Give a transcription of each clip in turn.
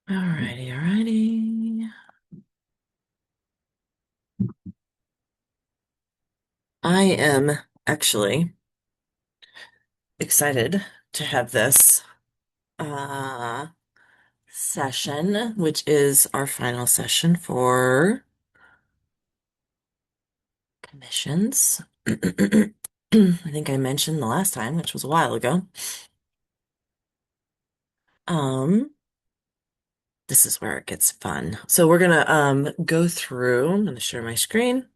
Alrighty, alrighty. I am actually excited to have this uh session, which is our final session for commissions. I think I mentioned the last time, which was a while ago. Um, this is where it gets fun. So we're gonna go through. I'm gonna share my screen.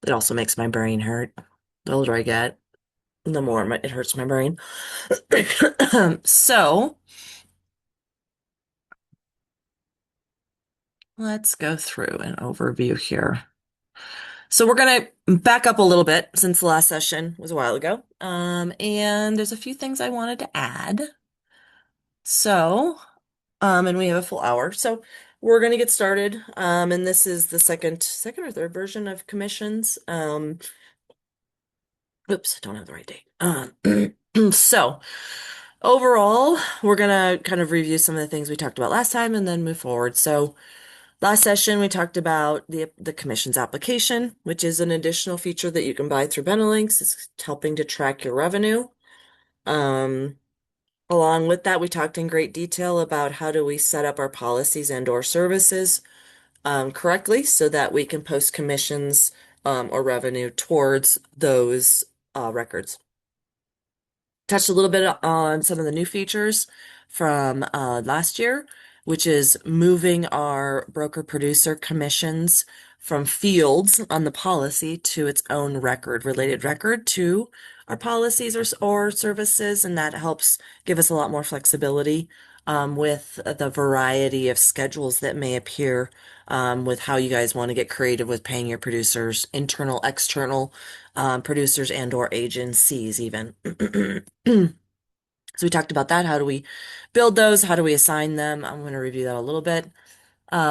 It also makes my brain hurt. The older I get, the more it hurts my brain. So let's go through an overview here. So we're going to back up a little bit since the last session was a while ago. And there's a few things I wanted to add. So, and we have a full hour. So we're going to get started. And this is the second or third version of commissions. Oops, I don't have the right date. So overall, we're going to kind of review some of the things we talked about last time and then move forward. So last session, we talked about the commissions application, which is an additional feature that you can buy through Benelinx. It's helping to track your revenue. Um, Along with that, we talked in great detail about how do we set up our policies and or services correctly so that we can post commissions or revenue towards those records. Touched a little bit on some of the new features from last year, which is moving our broker producer commissions from fields on the policy to its own record, related record to our policies or services, and that helps give us a lot more flexibility with the variety of schedules that may appear with how you guys want to get creative with paying your producers, internal, external producers and or agencies even. So we talked about that. How do we build those? How do we assign them? I'm going to review that a little bit.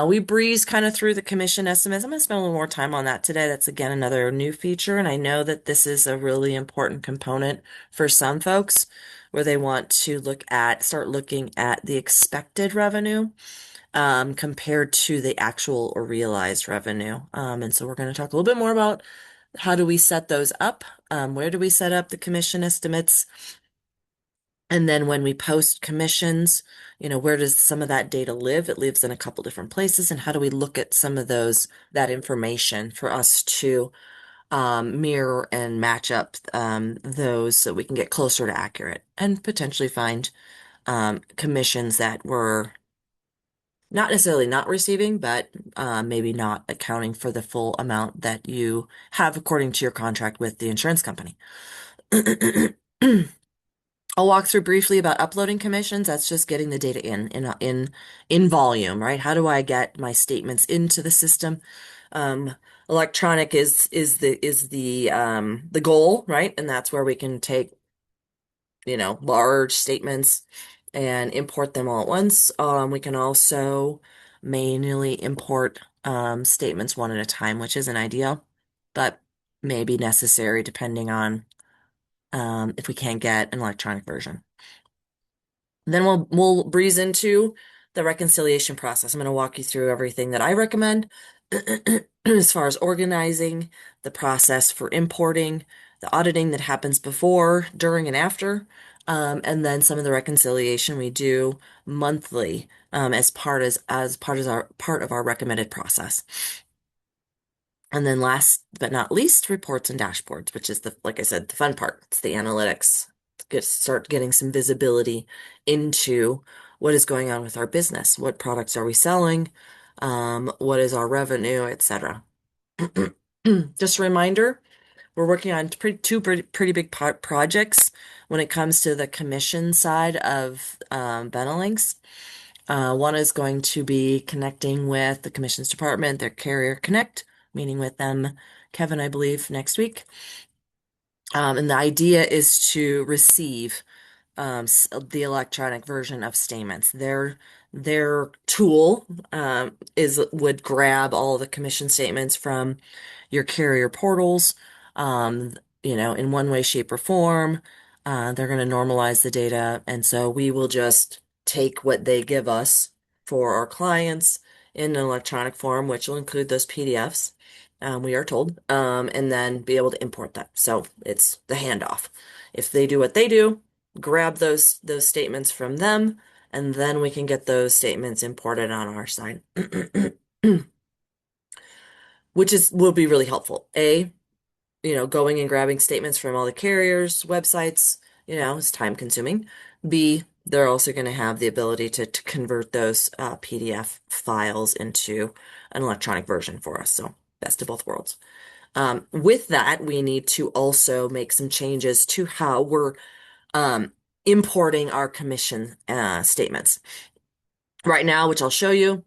We breezed kind of through the commission estimates. I'm going to spend a little more time on that today. That's again another new feature, and I know that this is a really important component for some folks where they want to start looking at the expected revenue compared to the actual or realized revenue. And so we're going to talk a little bit more about how do we set those up? Where do we set up the commission estimates? And then when we post commissions, where does some of that data live? It lives in a couple different places. And how do we look at some of that information for us to mirror and match up those so we can get closer to accurate and potentially find commissions that we're not necessarily not receiving, but maybe not accounting for the full amount that you have according to your contract with the insurance company. I'll walk through briefly about uploading commissions. That's just getting the data in volume, right? How do I get my statements into the system? Um, Electronic is the goal, right? And that's where we can take, large statements and import them all at once. We can also manually import statements one at a time, which isn't ideal, but may be necessary depending on if we can't get an electronic version. Then we'll breeze into the reconciliation process. I'm going to walk you through everything that I recommend as far as organizing the process for importing, the auditing that happens before, during, and after, and then some of the reconciliation we do monthly as part of our recommended process. And then last but not least, reports and dashboards, which is like I said, the fun part. It's the analytics. Start getting some visibility into what is going on with our business. What products are we selling? What is our revenue, etc. Just a reminder, we're working on two pretty big projects when it comes to the commission side of Benelinx. One is going to be connecting with the commissions department, their carrier connect, meeting with them, Kevin, I believe, next week. And the idea is to receive the electronic version of statements. Their tool would grab all the commission statements from your carrier portals, in one way, shape, or form. They're going to normalize the data, and so we will just take what they give us for our clients in an electronic form, which will include those PDFs, we are told, and then be able to import that. So it's the handoff. If they do what they do, grab those statements from them, and then we can get those statements imported on our side, which is will be really helpful. Going and grabbing statements from all the carriers' websites, is time consuming. B, they're also going to have the ability to convert those PDF files into an electronic version for us. So best of both worlds. With that, we need to also make some changes to how we're um, importing our commission statements. Right now, which I'll show you,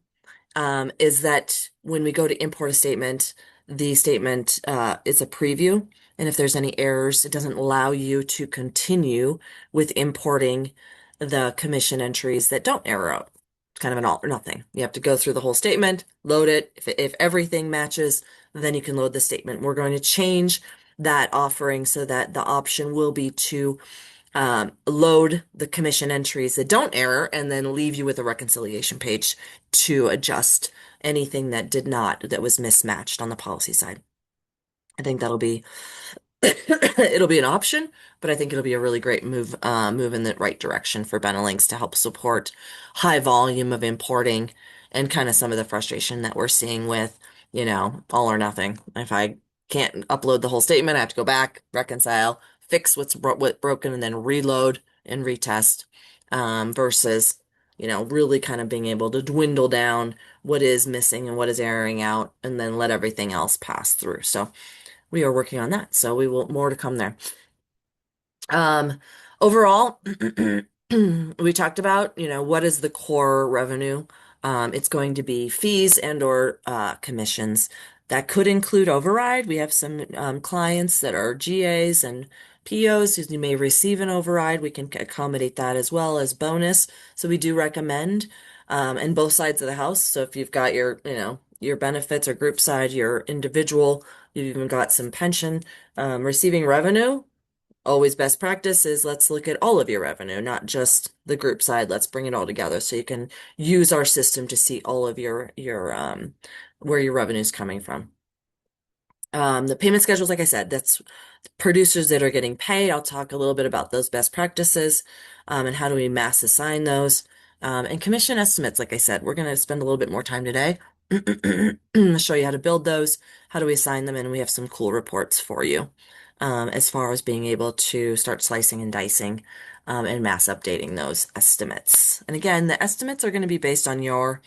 is that when we go to import a statement, the statement is a preview. And if there's any errors, it doesn't allow you to continue with importing the commission entries that don't error out. It's kind of an all or nothing. You have to go through the whole statement, load it. If everything matches, then you can load the statement. We're going to change that offering so that the option will be to load the commission entries that don't error and then leave you with a reconciliation page to adjust anything that was mismatched on the policy side. I think that'll be it'll be an option, but I think it'll be a really great move in the right direction for Benelinx to help support high volume of importing and kind of some of the frustration that we're seeing with, all or nothing. If I can't upload the whole statement, I have to go back, reconcile, fix what's broken, and then reload and retest, versus, really kind of being able to dwindle down what is missing and what is erroring out, and then let everything else pass through. So we are working on that. So we will more to come there. Overall, we talked about, what is the core revenue? It's going to be fees and or commissions. That could include override. We have some clients that are GAs and POs who may receive an override. We can accommodate that as well as bonus. So we do recommend, and both sides of the house. So if you've got your benefits or group side, your individual, you've even got some pension, receiving revenue. Always best practice is let's look at all of your revenue, not just the group side. Let's bring it all together so you can use our system to see all of your where your revenue is coming from. The payment schedules, like I said, that's producers that are getting paid. I'll talk a little bit about those best practices, and how do we mass assign those. And commission estimates, like I said, we're going to spend a little bit more time today to show you how to build those, how do we assign them, and we have some cool reports for you, as far as being able to start slicing and dicing, and mass updating those estimates. And again, the estimates are going to be based on your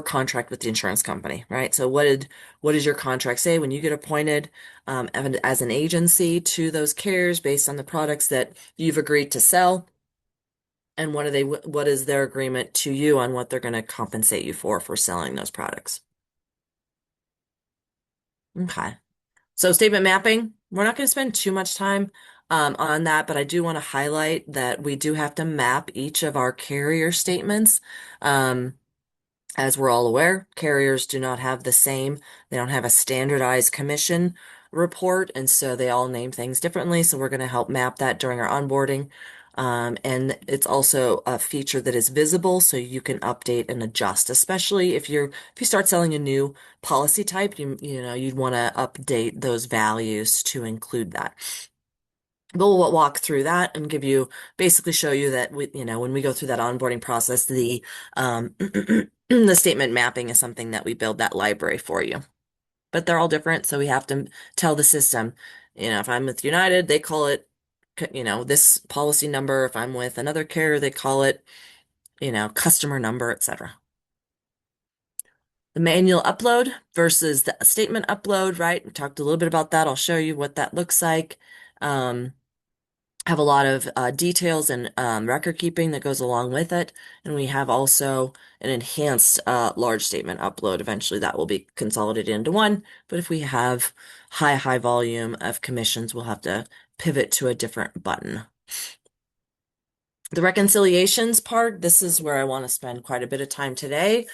contract with the insurance company, right? So what does your contract say when you get appointed as an agency to those carriers based on the products that you've agreed to sell? And what is their agreement to you on what they're going to compensate you for selling those products? Okay. So statement mapping, we're not going to spend too much time on that, but I do want to highlight that we do have to map each of our carrier statements. As we're all aware, carriers do not have they don't have a standardized commission report, and so they all name things differently. So we're going to help map that during our onboarding. And it's also a feature that is visible, so you can update and adjust, especially if you start selling a new policy type, you'd want to update those values to include that. We'll walk through that and basically show you that when we go through that onboarding process, the the statement mapping is something that we build that library for you. But they're all different, so we have to tell the system, if I'm with United, they call it, this policy number. If I'm with another carrier, they call it, customer number, etc. The manual upload versus the statement upload, right? We talked a little bit about that. I'll show you what that looks like. Have a lot of details and record keeping that goes along with it. And we have also an enhanced large statement upload. Eventually that will be consolidated into one. But if we have high volume of commissions, we'll have to pivot to a different button. The reconciliations part, this is where I want to spend quite a bit of time today,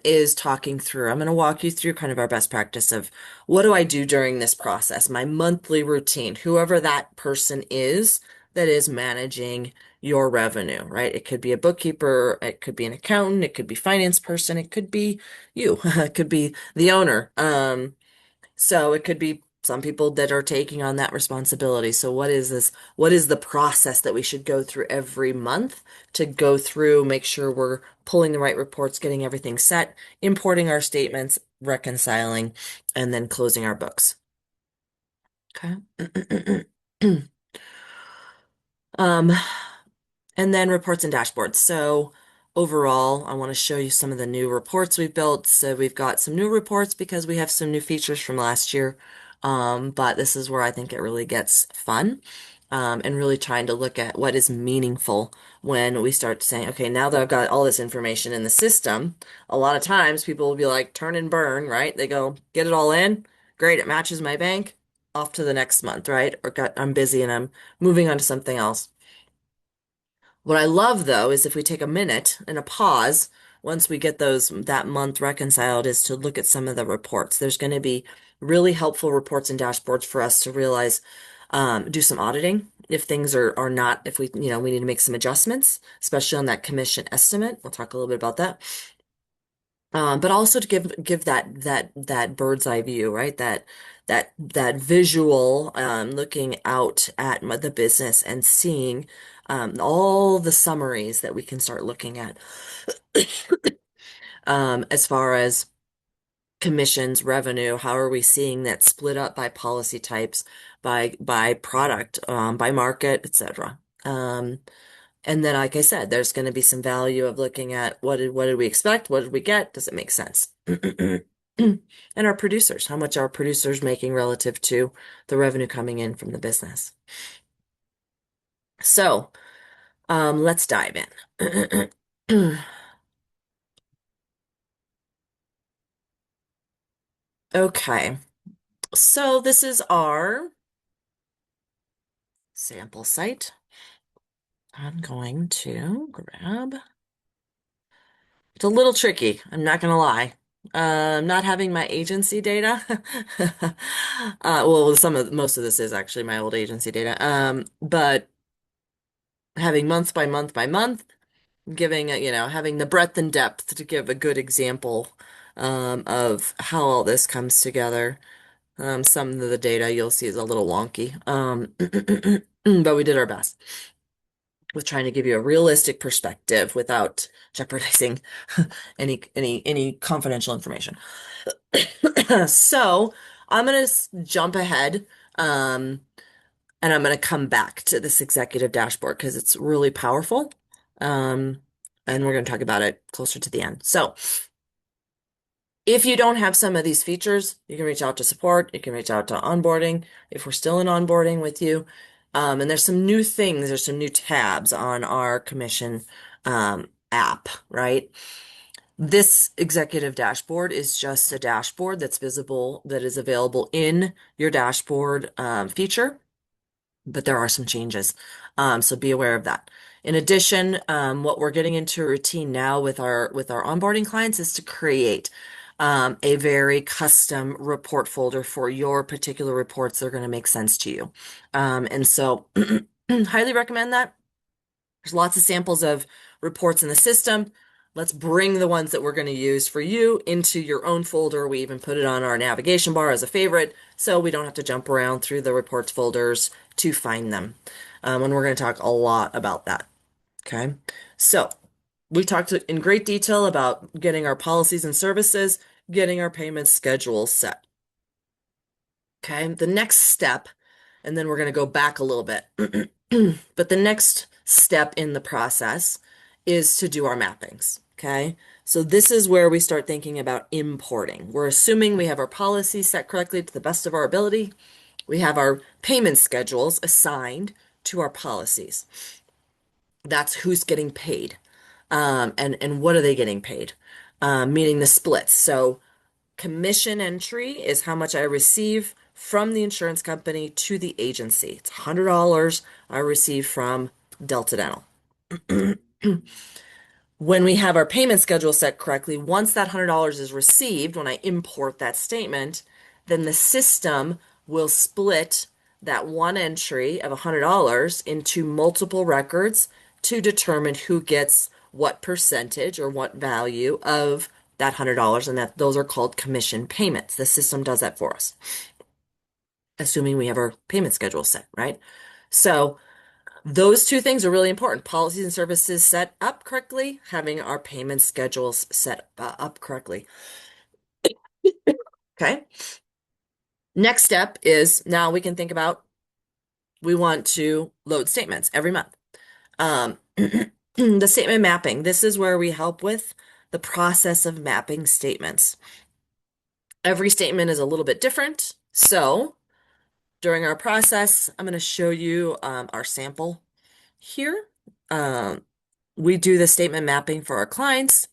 is talking through. I'm going to walk you through kind of our best practice of what do I do during this process, my monthly routine, whoever that person is that is managing your revenue, right? It could be a bookkeeper, it could be an accountant, it could be finance person, it could be you, it could be the owner. So it could be some people that are taking on that responsibility. So what is this? What is the process that we should go through every month to go through, make sure we're pulling the right reports, getting everything set, importing our statements, reconciling, and then closing our books. Okay. Um, And then reports and dashboards. So overall, I want to show you some of the new reports we've built. So we've got some new reports because we have some new features from last year. But this is where I think it really gets fun. And really trying to look at what is meaningful when we start saying, okay, now that I've got all this information in the system, a lot of times people will be like, turn and burn, right? They go, get it all in. Great, it matches my bank. Off to the next month, right? Or I'm busy and I'm moving on to something else. What I love though is if we take a minute and a pause once we get those that month reconciled is to look at some of the reports. There's going to be really helpful reports and dashboards for us to realize, do some auditing if things are not, if we, we need to make some adjustments, especially on that commission estimate. We'll talk a little bit about that. But also to give that bird's eye view, right? That visual, looking out at the business and seeing all the summaries that we can start looking at as far as commissions, revenue. How are we seeing that split up by policy types, by product, by market, etc. And then, like I said, there's going to be some value of looking at what did we expect? What did we get? Does it make sense? And our producers, how much are producers making relative to the revenue coming in from the business? So, let's dive in. Okay, so this is our sample site. I'm going to grab. It's a little tricky, I'm not gonna lie. Not having my agency data. Well, most of this is actually my old agency data. But having month by month by month, giving having the breadth and depth to give a good example of how all this comes together. Some of the data you'll see is a little wonky. But we did our best with trying to give you a realistic perspective without jeopardizing any confidential information. So I'm gonna jump ahead, and I'm gonna come back to this executive dashboard because it's really powerful. Um, and we're gonna talk about it closer to the end. So if you don't have some of these features, you can reach out to support, you can reach out to onboarding if we're still in onboarding with you. And there's some new things, there's some new tabs on our commission app, right? This executive dashboard is just a dashboard that's visible, that is available in your dashboard feature, but there are some changes. So be aware of that. In addition, what we're getting into a routine now with our onboarding clients is to create a very custom report folder for your particular reports that are going to make sense to you. And so highly recommend that. There's lots of samples of reports in the system. Let's bring the ones that we're going to use for you into your own folder. We even put it on our navigation bar as a favorite, so we don't have to jump around through the reports folders to find them. And we're going to talk a lot about that. Okay. So we talked in great detail about getting our policies and services, getting our payment schedule set. Okay. The next step, and then we're going to go back a little bit. But the next step in the process is to do our mappings. Okay. So this is where we start thinking about importing. We're assuming we have our policies set correctly to the best of our ability. We have our payment schedules assigned to our policies. That's who's getting paid. And what are they getting paid? Meaning the splits. So commission entry is how much I receive from the insurance company to the agency. It's $100 I receive from Delta Dental. When we have our payment schedule set correctly, once that $100 is received, when I import that statement, then the system will split that one entry of $100 into multiple records to determine who gets what percentage or what value of that $100, and that those are called commission payments. The system does that for us, assuming we have our payment schedule set, right? So those two things are really important. Policies and services set up correctly, having our payment schedules set up correctly. Okay. Next step is now we can think about we want to load statements every month. The statement mapping. This is where we help with the process of mapping statements. Every statement is a little bit different. So during our process, I'm going to show you our sample here. Um, we do the statement mapping for our clients.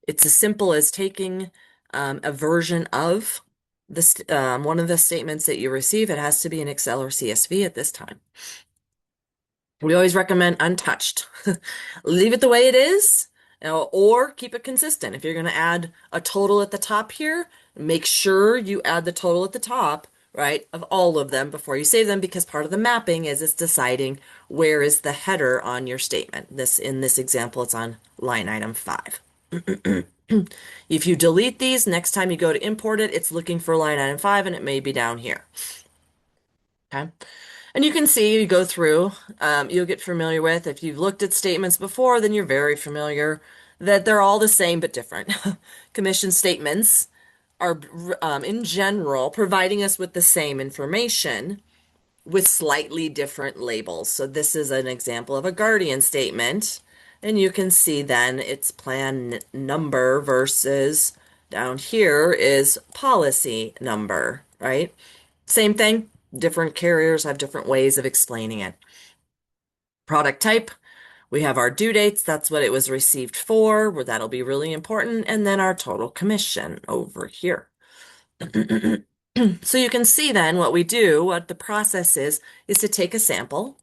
It's as simple as taking a version of this one of the statements that you receive. It has to be in Excel or CSV at this time. We always recommend untouched. Leave it the way it is, or keep it consistent. If you're going to add a total at the top here, make sure you add the total at the top, right, of all of them before you save them, because part of the mapping is it's deciding where is the header on your statement. In this example, it's on line item 5. If you delete these, next time you go to import it, it's looking for line item 5 and it may be down here. Okay. And you can see, you go through, you'll get familiar with, if you've looked at statements before, then you're very familiar that they're all the same but different. Commission statements are, in general, providing us with the same information with slightly different labels. So this is an example of a guardian statement. And you can see then it's plan number versus down here is policy number, right? Same thing. Different carriers have different ways of explaining it. Product type, we have our due dates. That's what it was received for, where that'll be really important. And then our total commission over here. So you can see then what we do, what the process is to take a sample.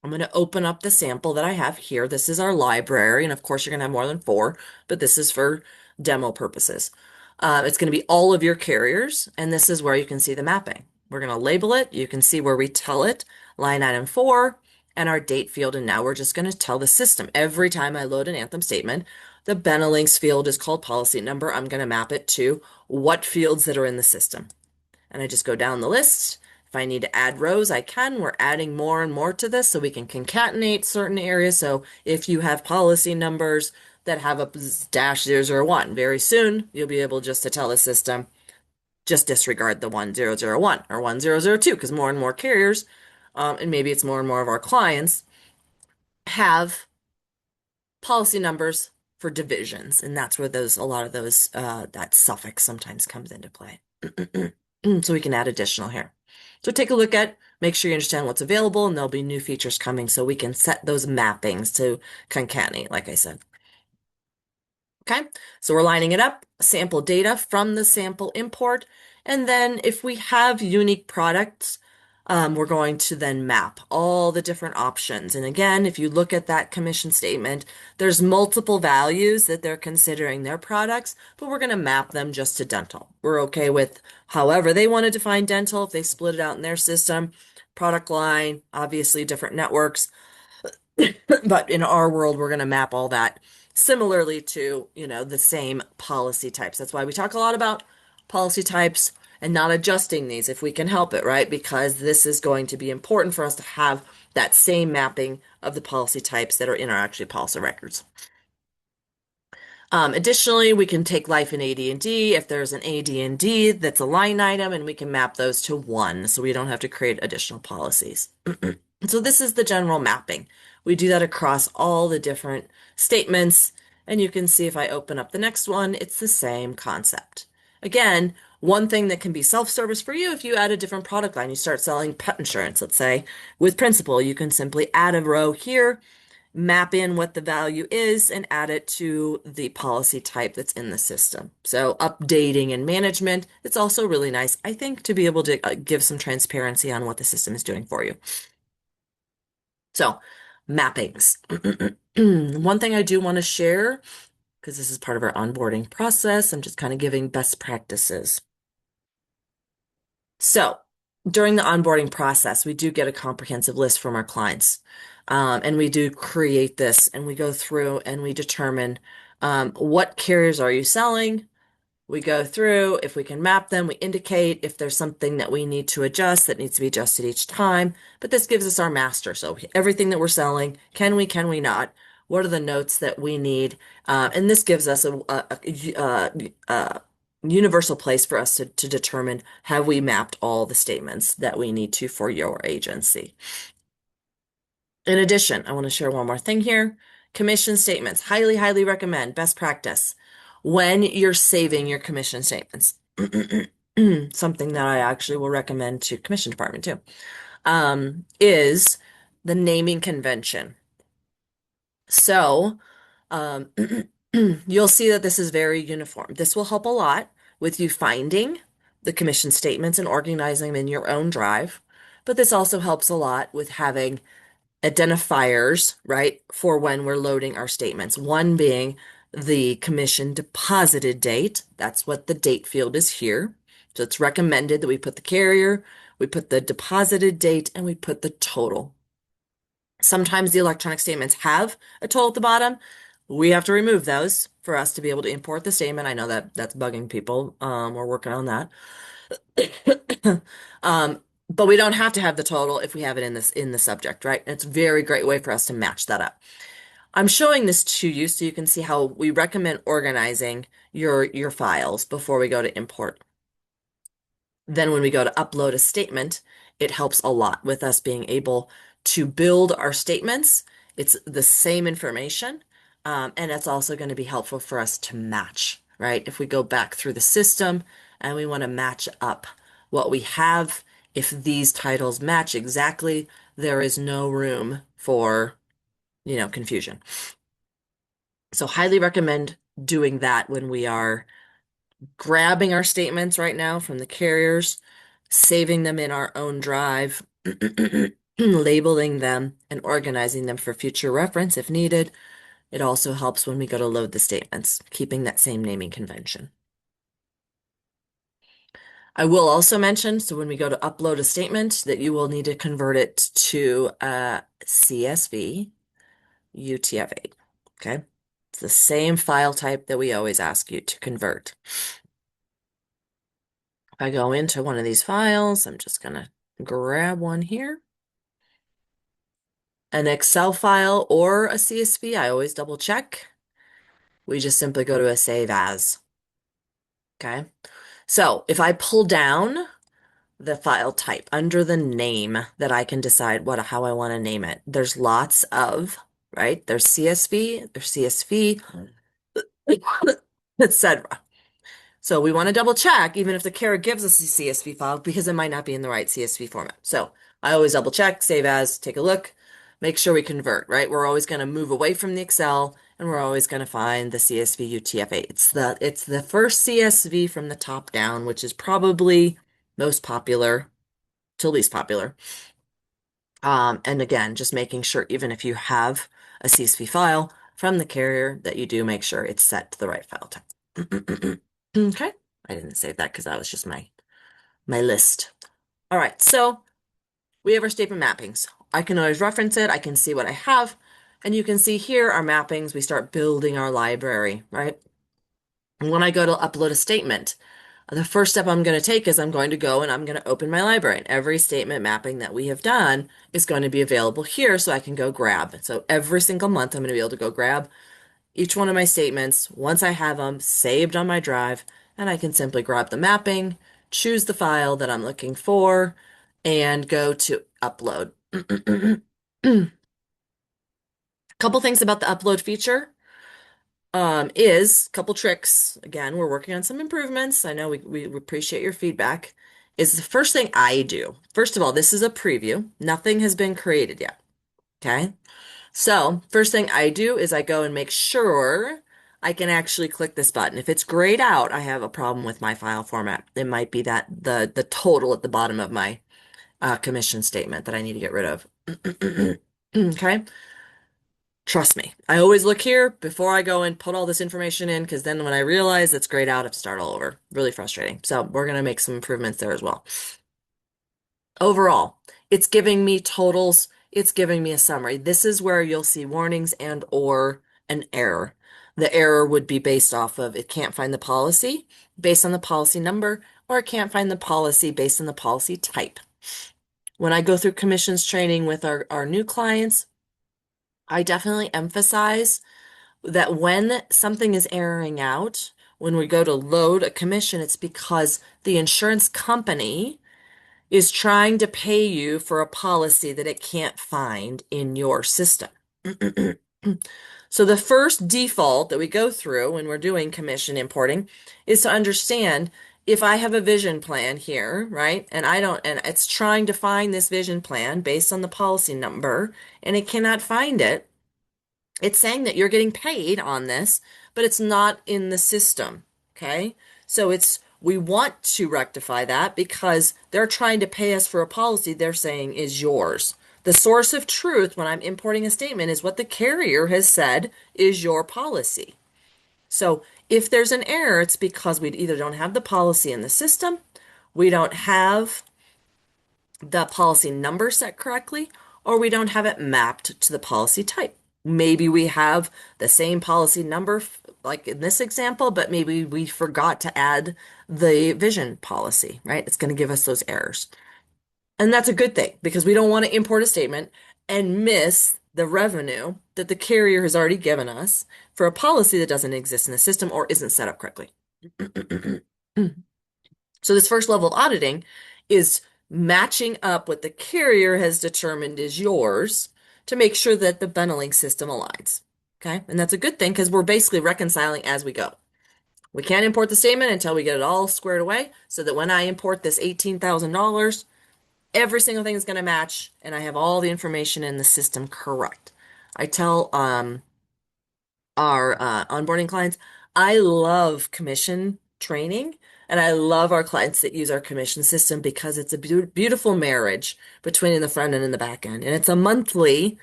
I'm going to open up the sample that I have here. This is our library, and of course you're going to have more than 4, but this is for demo purposes. It's going to be all of your carriers, and this is where you can see the mapping. We're going to label it. You can see where we tell it, line item 4, and our date field, and now we're just going to tell the system. Every time I load an Anthem statement, the Benelinx field is called policy number. I'm going to map it to what fields that are in the system. And I just go down the list. If I need to add rows, I can. We're adding more and more to this so we can concatenate certain areas. So if you have policy numbers that have a -001, very soon you'll be able just to tell the system, just disregard the 1001 or 1002, because more and more carriers, and maybe it's more and more of our clients, have policy numbers for divisions. And that's where a lot of those, that suffix sometimes comes into play. So we can add additional here. So take a look make sure you understand what's available, and there'll be new features coming so we can set those mappings to concatenate, like I said. Okay, so we're lining it up, sample data from the sample import, and then if we have unique products, we're going to then map all the different options. And again, if you look at that commission statement, there's multiple values that they're considering their products, but we're going to map them just to dental. We're okay with however they want to define dental, if they split it out in their system, product line, obviously different networks. But in our world, we're going to map all that similarly to, the same policy types. That's why we talk a lot about policy types and not adjusting these if we can help it, right? Because this is going to be important for us to have that same mapping of the policy types that are in our actually policy records. Additionally, we can take life and AD&D. If there's an AD&D that's a line item, and we can map those to 1 so we don't have to create additional policies. So this is the general mapping. We do that across all the different statements, and you can see if I open up the next one, it's the same concept. Again, one thing that can be self-service for you, if you add a different product line, you start selling pet insurance, let's say, with Principal, you can simply add a row here, map in what the value is, and add it to the policy type that's in the system. So updating and management, it's also really nice, I think, to be able to give some transparency on what the system is doing for you. So, mappings. One thing I do want to share, because this is part of our onboarding process, I'm just kind of giving best practices. So, during the onboarding process, we do get a comprehensive list from our clients. And we do create this and we go through and we determine what carriers are you selling? We go through, if we can map them, we indicate if there's something that we need to adjust that needs to be adjusted each time. But this gives us our master. So everything that we're selling, can we not? What are the notes that we need? And this gives us a universal place for us to determine have we mapped all the statements that we need to for your agency. In addition, I want to share one more thing here. Commission statements, highly, highly recommend, best practice. When you're saving your commission statements, something that I actually will recommend to commission department too, is the naming convention. So, um, you'll see that this is very uniform. This will help a lot with you finding the commission statements and organizing them in your own drive. But this also helps a lot with having identifiers, right, for when we're loading our statements. One being the commission deposited date. That's what the date field is here. So it's recommended that we put the carrier, we put the deposited date, and we put the total. Sometimes the electronic statements have a total at the bottom. We have to remove those for us to be able to import the statement. I know that that's bugging people. We're working on that. But we don't have to have the total if we have it in the subject, right? It's a very great way for us to match that up. I'm showing this to you so you can see how we recommend organizing your files before we go to import. Then when we go to upload a statement, it helps a lot with us being able to build our statements. It's the same information, and it's also going to be helpful for us to match, right? If we go back through the system and we want to match up what we have, if these titles match exactly, there is no room for, confusion. So highly recommend doing that when we are grabbing our statements right now from the carriers, saving them in our own drive, labeling them, and organizing them for future reference if needed. It also helps when we go to load the statements, keeping that same naming convention. I will also mention, so when we go to upload a statement, that you will need to convert it to a CSV UTF-8. Okay? It's the same file type that we always ask you to convert. If I go into one of these files, I'm just going to grab one here. An Excel file or a CSV, I always double check. We just simply go to a save as. Okay. So if I pull down the file type under the name that I can decide how I want to name it, there's lots of, right? There's CSV, etc. So we want to double check, even if the carrier gives us a CSV file, because it might not be in the right CSV format. So I always double check, save as, take a look, make sure we convert, right? We're always going to move away from the Excel and we're always going to find the CSV UTF-8. It's the first CSV from the top down, which is probably most popular to least popular. And again, just making sure, even if you have a CSV file from the carrier, that you do make sure it's set to the right file type. Okay. I didn't save that because that was just my list. All right, so we have our statement mappings. I can always reference it. I can see what I have. And you can see here our mappings. We start building our library, right? And when I go to upload a statement, the first step I'm going to take is I'm going to go and I'm going to open my library. And every statement mapping that we have done is going to be available here so I can go grab. So every single month I'm going to be able to go grab each one of my statements once I have them saved on my drive, and I can simply grab the mapping, choose the file that I'm looking for, and go to upload. A couple things about the upload feature is a couple tricks. Again, we're working on some improvements. I know we appreciate your feedback. Is the first thing I do. First of all, this is a preview. Nothing has been created yet. Okay. So first thing I do is I go and make sure I can actually click this button. If it's grayed out, I have a problem with my file format. It might be that the total at the bottom of my commission statement that I need to get rid of. Okay. Trust me. I always look here before I go and put all this information in, because then when I realize it's grayed out, I have to start all over. Really frustrating. So we're going to make some improvements there as well. Overall, it's giving me totals, it's giving me a summary. This is where you'll see warnings and or an error. The error would be based off of it can't find the policy based on the policy number, or it can't find the policy based on the policy type. When I go through commissions training with our new clients, I definitely emphasize that when something is erroring out, when we go to load a commission, it's because the insurance company is trying to pay you for a policy that it can't find in your system. So the first default that we go through when we're doing commission importing is to understand if I have a vision plan here, right? And it's trying to find this vision plan based on the policy number, and it cannot find it. It's saying that you're getting paid on this, but it's not in the system. Okay. So we want to rectify that because they're trying to pay us for a policy they're saying is yours. The source of truth when I'm importing a statement is what the carrier has said is your policy. So if there's an error, it's because we either don't have the policy in the system, we don't have the policy number set correctly, or we don't have it mapped to the policy type. Maybe we have the same policy number, like in this example, but maybe we forgot to add the vision policy, right? It's going to give us those errors. And that's a good thing because we don't want to import a statement and miss the revenue that the carrier has already given us for a policy that doesn't exist in the system or isn't set up correctly. So this first level of auditing is matching up what the carrier has determined is yours to make sure that the Benelinx system aligns. Okay, and that's a good thing because we're basically reconciling as we go. We can't import the statement until we get it all squared away so that when I import this $18,000, every single thing is going to match and I have all the information in the system correct. I tell our onboarding clients, I love commission training and I love our clients that use our commission system because it's a beautiful marriage between the front end and the back end. And it's a monthly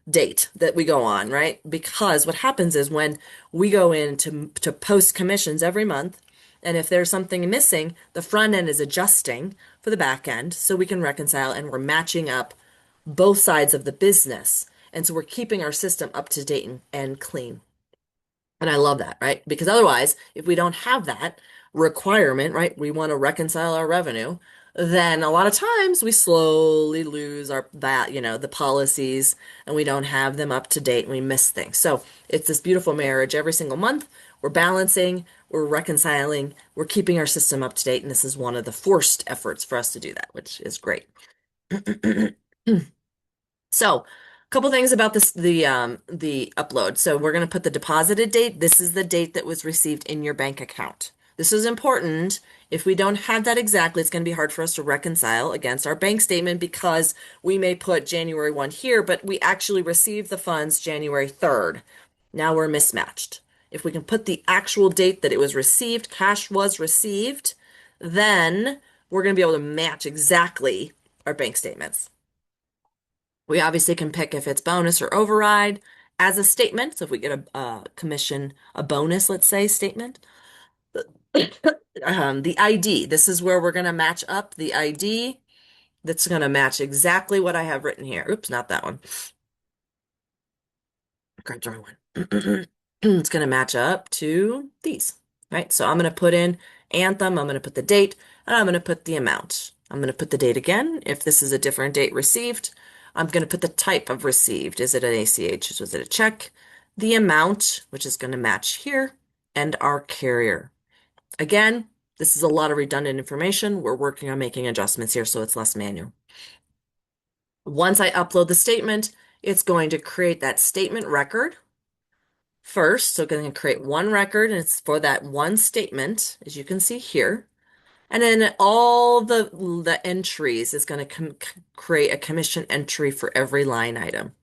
date that we go on, right? Because what happens is when we go in to post commissions every month, and if there's something missing, the front end is adjusting for the back end so we can reconcile and we're matching up both sides of the business. And so we're keeping our system up to date and clean. And I love that, right? Because otherwise, if we don't have that requirement, right, we want to reconcile our revenue, then a lot of times we slowly lose the policies and we don't have them up to date and we miss things. So it's this beautiful marriage every single month. We're balancing, we're reconciling, we're keeping our system up to date. And this is one of the forced efforts for us to do that, which is great. So, a couple things about the upload. So we're going to put the deposited date. This is the date that was received in your bank account. This is important. If we don't have that exactly, it's going to be hard for us to reconcile against our bank statement because we may put January 1 here, but we actually received the funds January 3rd. Now we're mismatched. If we can put the actual date that it was received, cash was received, then we're going to be able to match exactly our bank statements. We obviously can pick if it's bonus or override as a statement. So if we get a commission, a bonus, let's say, statement. The ID, this is where we're going to match up the ID that's going to match exactly what I have written here. Oops, not that one. Correct, wrong one. It's going to match up to these, right? So I'm going to put in Anthem, I'm going to put the date, and I'm going to put the amount. I'm going to put the date again. If this is a different date received, I'm going to put the type of received. Is it an ACH? Was it a check? The amount, which is going to match here, and our carrier. Again, this is a lot of redundant information. We're working on making adjustments here so it's less manual. Once I upload the statement, it's going to create that statement record first. So going to create one record, and it's for that one statement, as you can see here. And then all the entries is going to create a commission entry for every line item.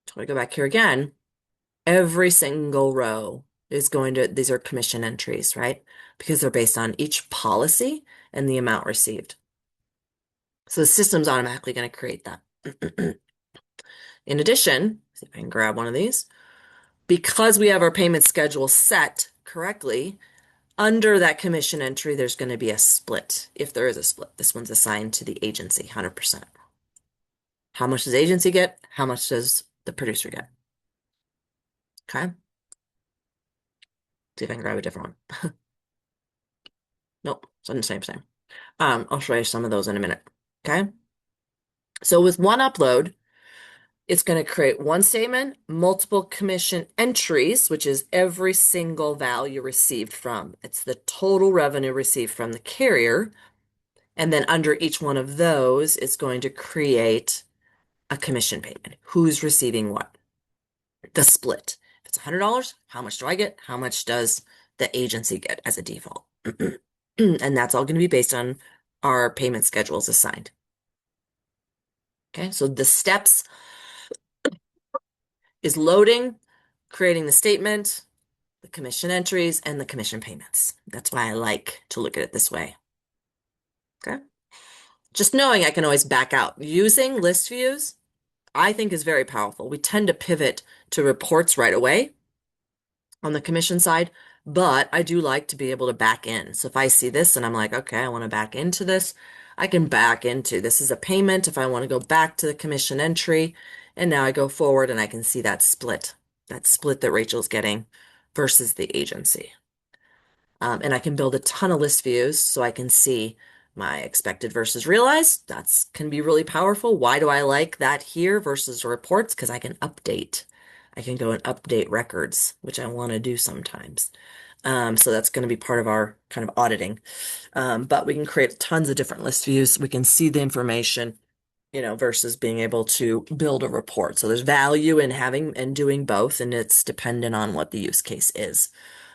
So I go back here again. Every single row is these are commission entries, right? Because they're based on each policy and the amount received. So the system's automatically going to create that. In addition, see if I can grab one of these, because we have our payment schedule set correctly, Under that commission entry, there's going to be a split. If there is a split, this one's assigned to the agency, 100%. How much does the agency get? How much does the producer get? Okay. See if I can grab a different one. Nope, it's the same. I'll show you some of those in a minute. Okay. So with one upload, it's going to create one statement, multiple commission entries, which is every single value received from. It's the total revenue received from the carrier. And then under each one of those, it's going to create a commission payment. Who's receiving what? The split. If it's $100, how much do I get? How much does the agency get as a default? And that's all going to be based on our payment schedules assigned. Okay, so the steps is loading, creating the statement, the commission entries, and the commission payments. That's why I like to look at it this way. Okay, just knowing I can always back out. Using list views, I think is very powerful. We tend to pivot to reports right away on the commission side, but I do like to be able to back in. So if I see this and I'm like, okay, I want to back into this, I can back into this is a payment. If I want to go back to the commission entry, and now I go forward and I can see that split that Rachel's getting versus the agency. And I can build a ton of list views so I can see my expected versus realized. That's can be really powerful. Why do I like that here versus reports? Because I can update. I can go and update records, which I want to do sometimes. So that's going to be part of our kind of auditing. But we can create tons of different list views. We can see the information, versus being able to build a report. So there's value in having and doing both, and it's dependent on what the use case is.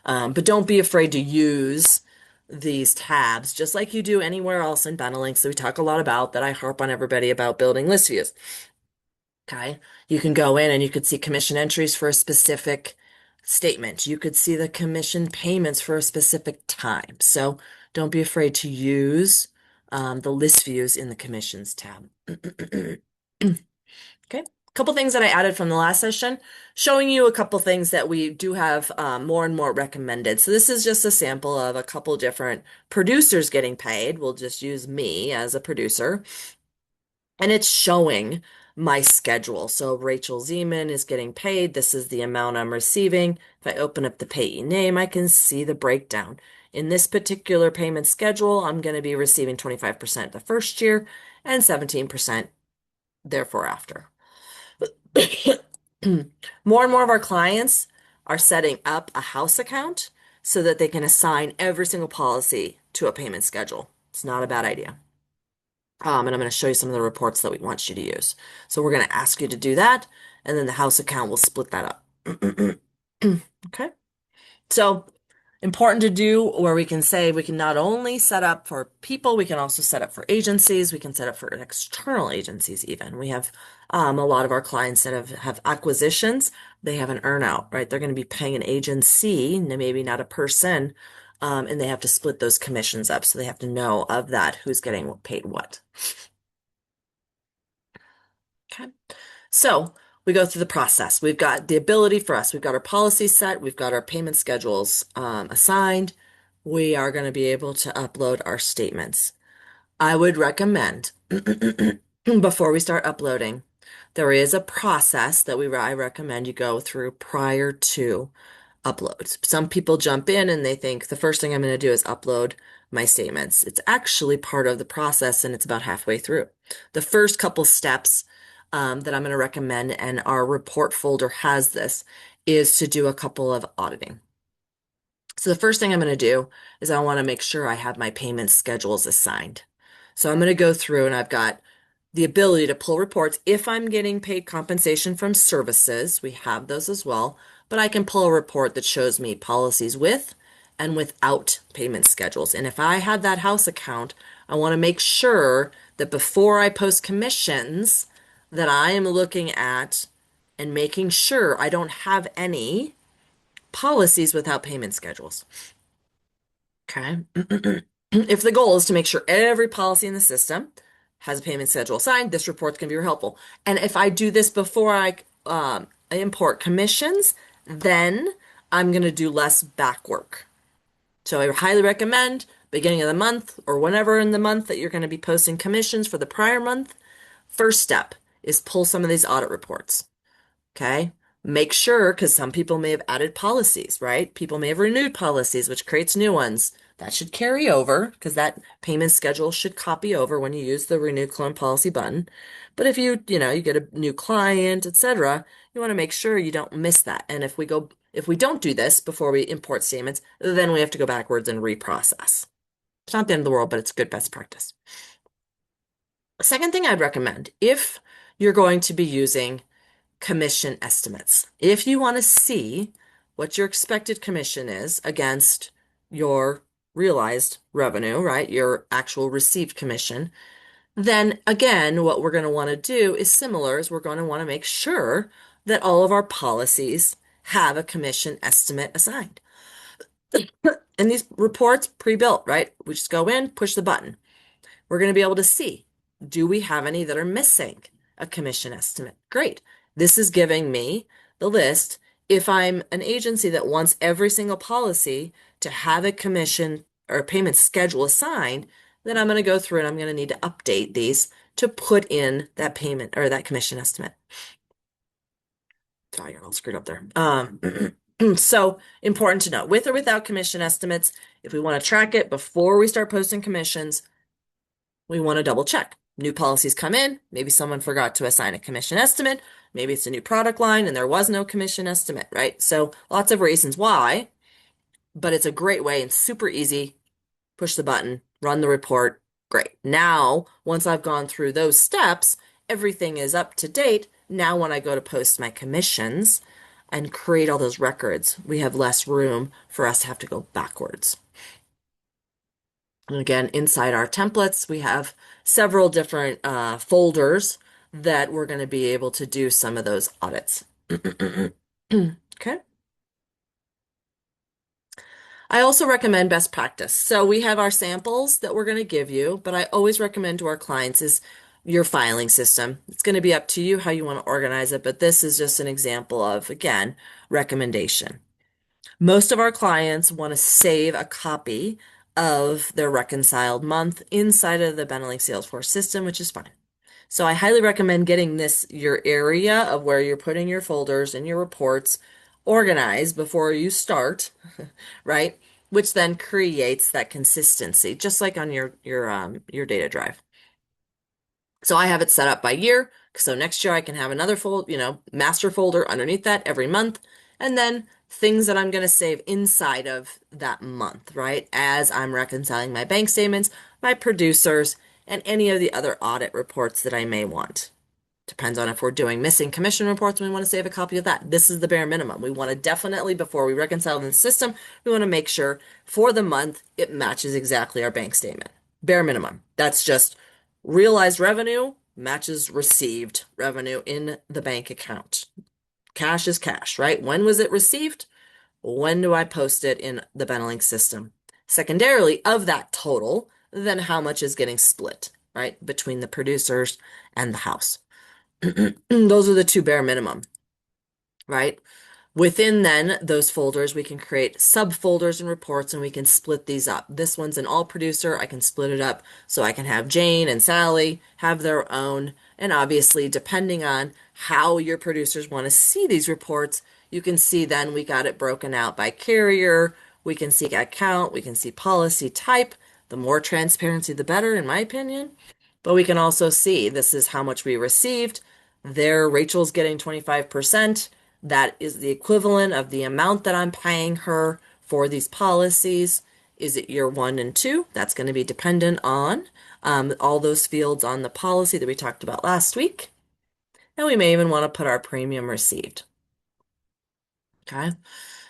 But don't be afraid to use these tabs, just like you do anywhere else in Benelinx that we talk a lot about, that I harp on everybody about building list views. Okay. You can go in and you could see commission entries for a specific statement. You could see the commission payments for a specific time. So don't be afraid to use the list views in the commissions tab. Okay. A couple things that I added from the last session, showing you a couple things that we do have more and more recommended. So this is just a sample of a couple different producers getting paid. We'll just use me as a producer. And it's showing my schedule. So Rachel Zeman is getting paid. This is the amount I'm receiving. If I open up the payee name, I can see the breakdown. In this particular payment schedule, I'm going to be receiving 25% the first year and 17% therefore after. More and more of our clients are setting up a house account so that they can assign every single policy to a payment schedule. It's not a bad idea. And I'm going to show you some of the reports that we want you to use. So we're going to ask you to do that, and then the house account will split that up. Okay. So important to do where we can say we can not only set up for people, we can also set up for agencies. We can set up for external agencies even. We have a lot of our clients that have acquisitions. They have an earn out, right? They're going to be paying an agency, maybe not a person, and they have to split those commissions up. So they have to know of that who's getting paid what. Okay. So we go through the process. We've got the ability for us. We've got our policy set. We've got our payment schedules assigned. We are going to be able to upload our statements. I would recommend before we start uploading, there is a process that I recommend you go through prior to uploads. Some people jump in and they think the first thing I'm going to do is upload my statements. It's actually part of the process and it's about halfway through. The first couple steps that I'm going to recommend, and our report folder has this, is to do a couple of auditing. So the first thing I'm going to do is I want to make sure I have my payment schedules assigned. So I'm going to go through and I've got the ability to pull reports. If I'm getting paid compensation from services, we have those as well, but I can pull a report that shows me policies with and without payment schedules. And if I have that house account, I want to make sure that before I post commissions, that I am looking at and making sure I don't have any policies without payment schedules. Okay. If the goal is to make sure every policy in the system has a payment schedule assigned, this report's going to be real helpful. And if I do this before I import commissions, then I'm going to do less back work. So I highly recommend beginning of the month or whenever in the month that you're going to be posting commissions for the prior month. First step is pull some of these audit reports. Okay. Make sure, because some people may have added policies, right? People may have renewed policies, which creates new ones. That should carry over because that payment schedule should copy over when you use the renew clone policy button. But if you get a new client, etc., you want to make sure you don't miss that. And if we don't do this before we import statements, then we have to go backwards and reprocess. It's not the end of the world, but it's good best practice. Second thing I'd recommend, if you're going to be using commission estimates. If you want to see what your expected commission is against your realized revenue, right? Your actual received commission, then again, what we're going to want to do is similar, is we're going to want to make sure that all of our policies have a commission estimate assigned. And these reports pre-built, right? We just go in, push the button. We're going to be able to see, do we have any that are missing a commission estimate? Great. This is giving me the list. If I'm an agency that wants every single policy to have a commission or a payment schedule assigned, then I'm going to go through and I'm going to need to update these to put in that payment or that commission estimate. Sorry, I got all screwed up there. So important to know, with or without commission estimates, if we want to track it before we start posting commissions, we want to double check. New policies come in, maybe someone forgot to assign a commission estimate, maybe it's a new product line and there was no commission estimate, right? So lots of reasons why, but it's a great way and super easy. Push the button, run the report. Great. Now, once I've gone through those steps, everything is up to date. Now, when I go to post my commissions and create all those records, we have less room for us to have to go backwards. And again, inside our templates, we have several different folders that we're going to be able to do some of those audits. Okay. I also recommend best practice. So we have our samples that we're going to give you, but I always recommend to our clients is your filing system. It's going to be up to you how you want to organize it, but this is just an example of, again, recommendation. Most of our clients want to save a copy of their reconciled month inside of the Benelinx Salesforce system, which is fine. So I highly recommend getting this, your area of where you're putting your folders and your reports organized before you start, right? Which then creates that consistency, just like on your data drive. So I have it set up by year. So next year I can have another master folder underneath that every month. And then things that I'm going to save inside of that month, right? As I'm reconciling my bank statements, my producers, and any of the other audit reports that I may want. Depends on if we're doing missing commission reports, we want to save a copy of that. This is the bare minimum. We want to definitely, before we reconcile in the system, we want to make sure for the month it matches exactly our bank statement. Bare minimum. That's just realized revenue matches received revenue in the bank account. Cash is cash, right? When was it received? When do I post it in the Benelinx system? Secondarily, of that total, then how much is getting split, right, between the producers and the house? Those are the two bare minimum, right? Within then those folders, we can create subfolders and reports and we can split these up. This one's an all producer. I can split it up so I can have Jane and Sally have their own. And obviously, depending on how your producers want to see these reports, you can see then we got it broken out by carrier. We can see account. We can see policy type. The more transparency, the better, in my opinion. But we can also see this is how much we received. There, Rachel's getting 25%. That is the equivalent of the amount that I'm paying her for these policies. Is it year 1 and 2? That's going to be dependent on all those fields on the policy that we talked about last week. And we may even want to put our premium received. Okay.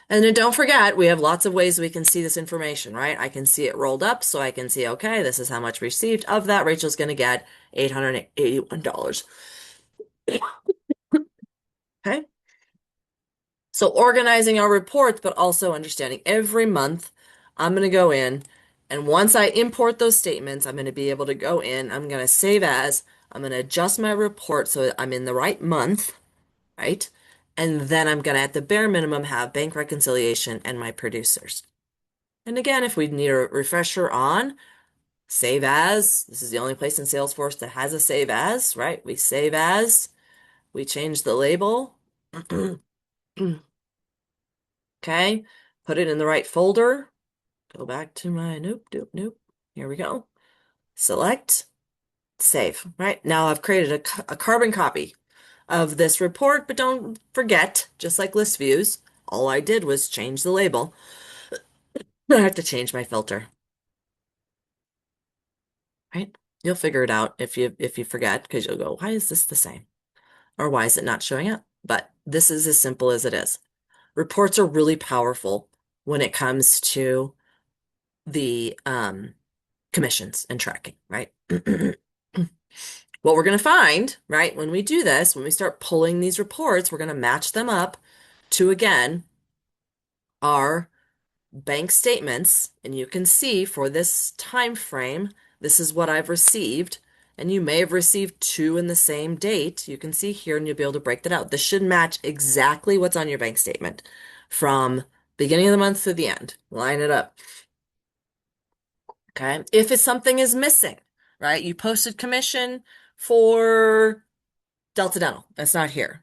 And then don't forget, we have lots of ways we can see this information, right? I can see it rolled up, so I can see, okay, this is how much received. Of that, Rachel's going to get $881. Okay. So organizing our reports, but also understanding every month, I'm going to go in, and once I import those statements, I'm going to be able to go in, I'm going to save as, I'm going to adjust my report so that I'm in the right month, right? And then I'm going to, at the bare minimum, have bank reconciliation and my producers. And again, if we need a refresher on save as, this is the only place in Salesforce that has a save as, right? We save as, we change the label. Okay, put it in the right folder. Go back to my, nope, nope, nope. Here we go. Select, save, right? Now I've created a carbon copy of this report, but don't forget, just like list views, all I did was change the label. I have to change my filter, right? You'll figure it out if you forget, because you'll go, why is this the same? Or why is it not showing up? But this is as simple as it is. Reports are really powerful when it comes to the commissions and tracking, right? What we're going to find, right, when we do this, when we start pulling these reports, we're going to match them up to, again, our bank statements. And you can see for this time frame, this is what I've received. And you may have received two in the same date. You can see here, and you'll be able to break that out. This should match exactly what's on your bank statement from beginning of the month to the end. Line it up. Okay. If it's something is missing, right? You posted commission for Delta Dental. That's not here.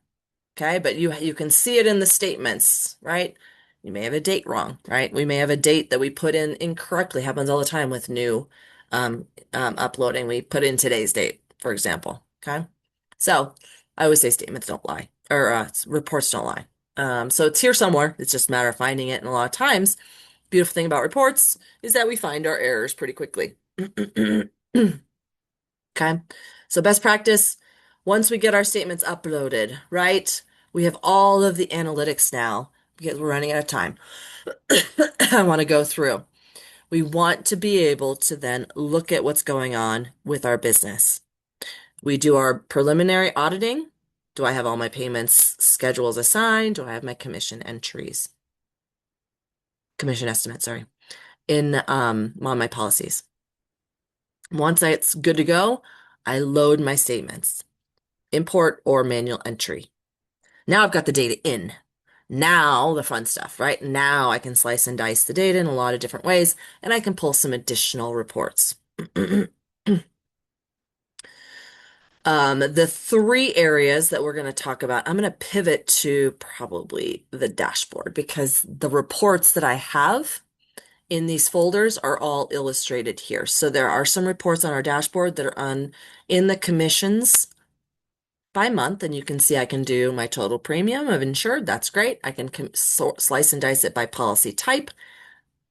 Okay. But you can see it in the statements, right? You may have a date wrong, right? We may have a date that we put in incorrectly. Happens all the time with new uploading. We put in today's date, for example. Okay. So I always say statements don't lie, or reports don't lie. So it's here somewhere. It's just a matter of finding it. And a lot of times, beautiful thing about reports is that we find our errors pretty quickly. Okay. So best practice, once we get our statements uploaded, right? We have all of the analytics now because we're running out of time. I want to go through. We want to be able to then look at what's going on with our business. We do our preliminary auditing. Do I have all my payments schedules assigned? Do I have my commission entries? Commission estimates, sorry, in on my policies. Once it's good to go, I load my statements, import or manual entry. Now I've got the data in. Now the fun stuff, right? Now I can slice and dice the data in a lot of different ways, and I can pull some additional reports. The three areas that we're going to talk about, I'm going to pivot to probably the dashboard because the reports that I have in these folders are all illustrated here. So there are some reports on our dashboard that are on in the commissions by month, and you can see I can do my total premium of insured. That's great. I can slice and dice it by policy type.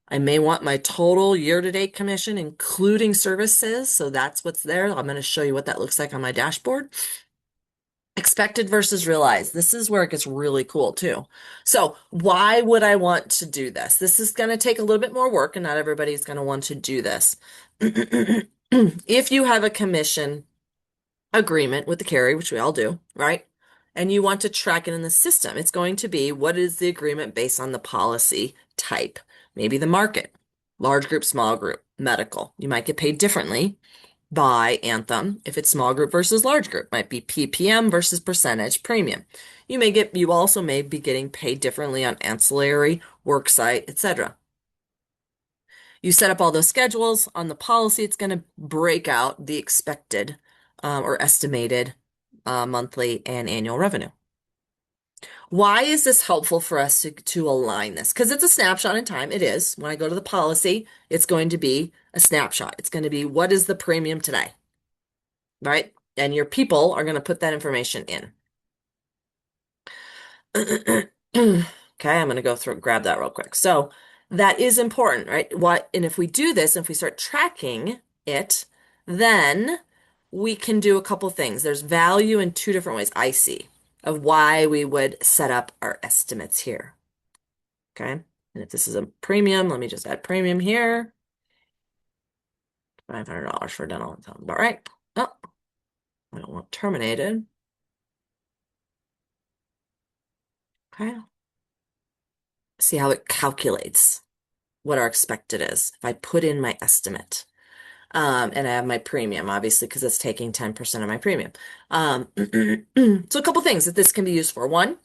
I may want my total year-to-date commission, including services. So that's what's there. I'm going to show you what that looks like on my dashboard. Expected versus realized. This is where it gets really cool too. So why would I want to do this? This is going to take a little bit more work and not everybody's going to want to do this. If you have a commission agreement with the carrier, which we all do, right? And you want to track it in the system, it's going to be what is the agreement based on the policy type, maybe the market, large group, small group, medical. You might get paid differently by Anthem if it's small group versus large group, might be PPM versus percentage premium. You also may be getting paid differently on ancillary, worksite, etc. You set up all those schedules on the policy, it's going to break out the expected or estimated monthly and annual revenue. Why is this helpful for us to align this? Because it's a snapshot in time. It is. When I go to the policy, it's going to be a snapshot. It's going to be what is the premium today, right? And your people are going to put that information in. Okay, I'm going to go through grab that real quick. So that is important, right? And if we do this, if we start tracking it, then we can do a couple things. There's value in two different ways I see of why we would set up our estimates here. Okay, and if this is a premium, let me just add premium here. $500 for dental. Sounds about right. Oh, I don't want terminated. Okay. See how it calculates what our expected is. If I put in my estimate, and I have my premium, obviously, because it's taking 10% of my premium. So a couple things that this can be used for. One,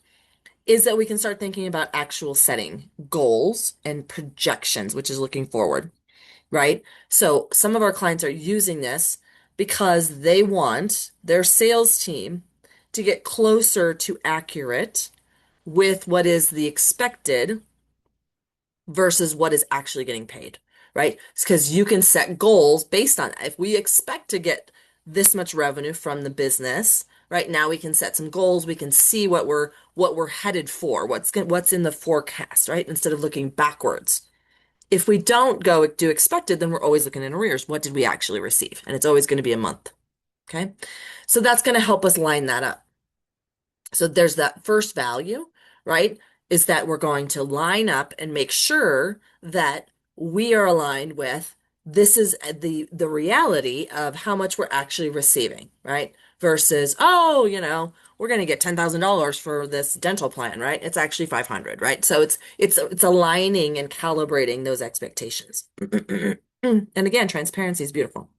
is that we can start thinking about actual setting goals and projections, which is looking forward, right? So some of our clients are using this because they want their sales team to get closer to accurate with what is the expected versus what is actually getting paid, right? It's because you can set goals based on that. If we expect to get this much revenue from the business, right now we can set some goals. We can see what we're headed for, what's in the forecast, right? Instead of looking backwards. If we don't go do expected, then we're always looking in arrears. What did we actually receive? And it's always going to be a month. Okay. So that's going to help us line that up. So there's that first value, right? Is that we're going to line up and make sure that we are aligned with this is the reality of how much we're actually receiving, right? Versus, oh, we're going to get $10,000 for this dental plan, right? It's actually 500, right? So it's aligning and calibrating those expectations. And again, transparency is beautiful.